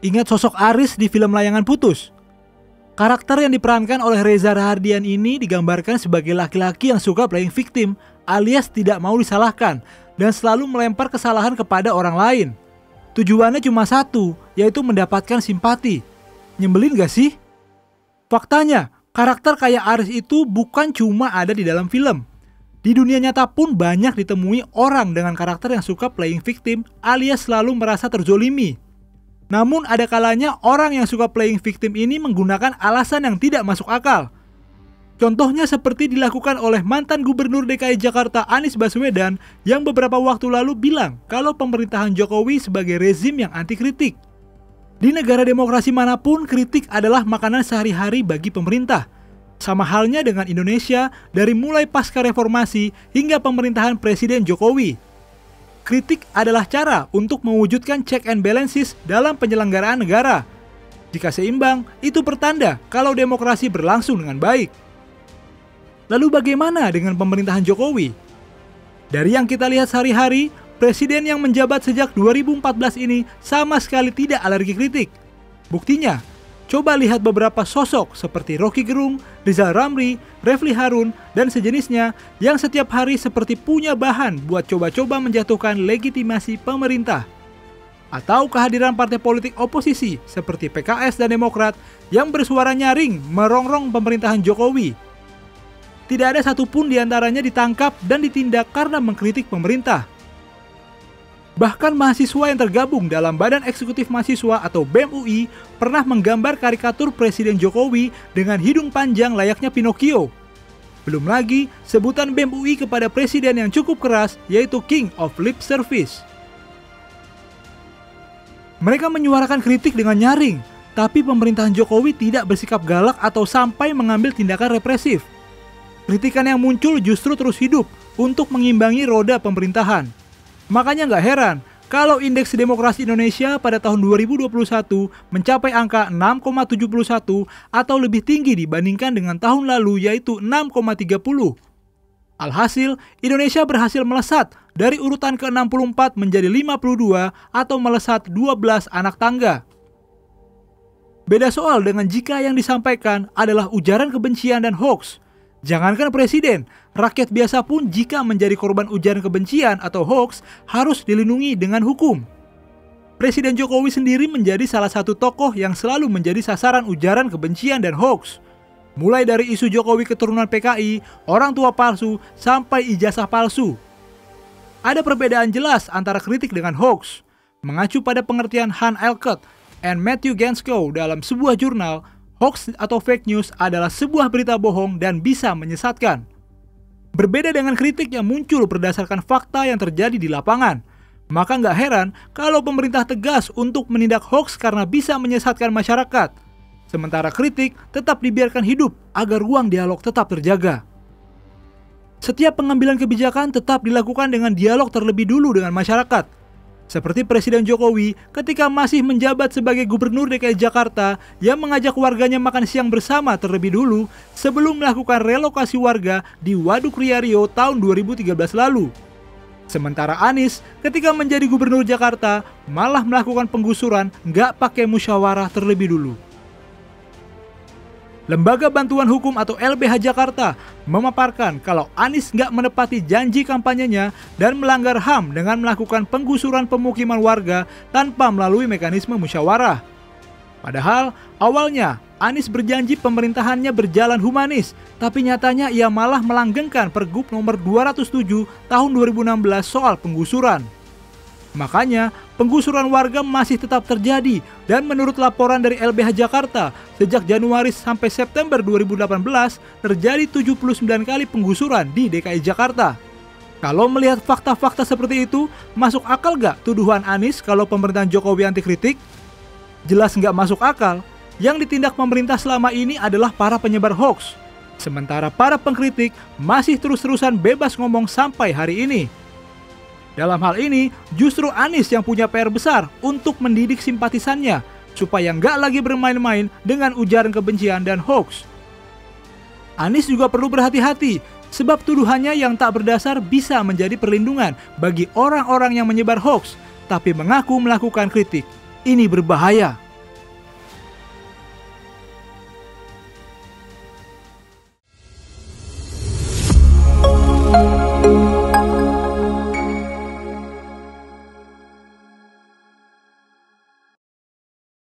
Ingat sosok Aris di film Layangan Putus? Karakter yang diperankan oleh Reza Rahardian ini digambarkan sebagai laki-laki yang suka playing victim, alias tidak mau disalahkan, dan selalu melempar kesalahan kepada orang lain. Tujuannya cuma satu, yaitu mendapatkan simpati. Nyebelin gak sih? Faktanya, karakter kayak Aris itu bukan cuma ada di dalam film. Di dunia nyata pun banyak ditemui orang dengan karakter yang suka playing victim, alias selalu merasa terzolimi. Namun ada kalanya orang yang suka playing victim ini menggunakan alasan yang tidak masuk akal. Contohnya seperti dilakukan oleh mantan Gubernur DKI Jakarta Anies Baswedan yang beberapa waktu lalu bilang kalau pemerintahan Jokowi sebagai rezim yang anti kritik. Di negara demokrasi manapun, kritik adalah makanan sehari-hari bagi pemerintah. Sama halnya dengan Indonesia dari mulai pasca reformasi hingga pemerintahan Presiden Jokowi. Kritik adalah cara untuk mewujudkan check and balances dalam penyelenggaraan negara. Jika seimbang, itu pertanda kalau demokrasi berlangsung dengan baik. Lalu bagaimana dengan pemerintahan Jokowi? Dari yang kita lihat sehari-hari, presiden yang menjabat sejak 2014 ini sama sekali tidak alergi kritik. Buktinya, coba lihat beberapa sosok seperti Rocky Gerung, Rizal Ramli, Refli Harun, dan sejenisnya yang setiap hari seperti punya bahan buat coba-coba menjatuhkan legitimasi pemerintah. Atau kehadiran partai politik oposisi seperti PKS dan Demokrat yang bersuara nyaring merongrong pemerintahan Jokowi. Tidak ada satupun di antaranya ditangkap dan ditindak karena mengkritik pemerintah. Bahkan mahasiswa yang tergabung dalam Badan Eksekutif Mahasiswa atau BEM UI pernah menggambar karikatur Presiden Jokowi dengan hidung panjang layaknya Pinocchio. Belum lagi sebutan BEM UI kepada presiden yang cukup keras, yaitu King of Lip Service. Mereka menyuarakan kritik dengan nyaring, tapi pemerintahan Jokowi tidak bersikap galak atau sampai mengambil tindakan represif. Kritikan yang muncul justru terus hidup untuk mengimbangi roda pemerintahan. Makanya nggak heran kalau indeks demokrasi Indonesia pada tahun 2021 mencapai angka 6,71 atau lebih tinggi dibandingkan dengan tahun lalu, yaitu 6,30. Alhasil, Indonesia berhasil melesat dari urutan ke-64 menjadi 52 atau melesat 12 anak tangga. Beda soal dengan jika yang disampaikan adalah ujaran kebencian dan hoax. Jangankan presiden, rakyat biasa pun jika menjadi korban ujaran kebencian atau hoax harus dilindungi dengan hukum. Presiden Jokowi sendiri menjadi salah satu tokoh yang selalu menjadi sasaran ujaran kebencian dan hoax. Mulai dari isu Jokowi keturunan PKI, orang tua palsu, sampai ijazah palsu. Ada perbedaan jelas antara kritik dengan hoax. Mengacu pada pengertian Han Elkert and Matthew Gensko dalam sebuah jurnal, hoax atau fake news adalah sebuah berita bohong dan bisa menyesatkan. Berbeda dengan kritik yang muncul berdasarkan fakta yang terjadi di lapangan. Maka nggak heran kalau pemerintah tegas untuk menindak hoax karena bisa menyesatkan masyarakat. Sementara kritik tetap dibiarkan hidup agar ruang dialog tetap terjaga. Setiap pengambilan kebijakan tetap dilakukan dengan dialog terlebih dulu dengan masyarakat. Seperti Presiden Jokowi ketika masih menjabat sebagai Gubernur DKI Jakarta yang mengajak warganya makan siang bersama terlebih dulu sebelum melakukan relokasi warga di Waduk Riario tahun 2013 lalu. Sementara Anies ketika menjadi Gubernur Jakarta malah melakukan penggusuran nggak pakai musyawarah terlebih dulu. Lembaga Bantuan Hukum atau LBH Jakarta memaparkan kalau Anies nggak menepati janji kampanyenya dan melanggar HAM dengan melakukan penggusuran pemukiman warga tanpa melalui mekanisme musyawarah. Padahal awalnya Anies berjanji pemerintahannya berjalan humanis, tapi nyatanya ia malah melanggengkan Pergub nomor 207 tahun 2016 soal penggusuran. Makanya, penggusuran warga masih tetap terjadi dan menurut laporan dari LBH Jakarta, sejak Januari sampai September 2018 terjadi 79 kali penggusuran di DKI Jakarta. Kalau melihat fakta-fakta seperti itu, masuk akal gak tuduhan Anies kalau pemerintahan Jokowi anti kritik? Jelas nggak masuk akal. Yang ditindak pemerintah selama ini adalah para penyebar hoax. Sementara para pengkritik masih terus-terusan bebas ngomong sampai hari ini. Dalam hal ini, justru Anies yang punya PR besar untuk mendidik simpatisannya supaya nggak lagi bermain-main dengan ujaran kebencian dan hoax. Anies juga perlu berhati-hati sebab tuduhannya yang tak berdasar bisa menjadi perlindungan bagi orang-orang yang menyebar hoax tapi mengaku melakukan kritik. Ini berbahaya.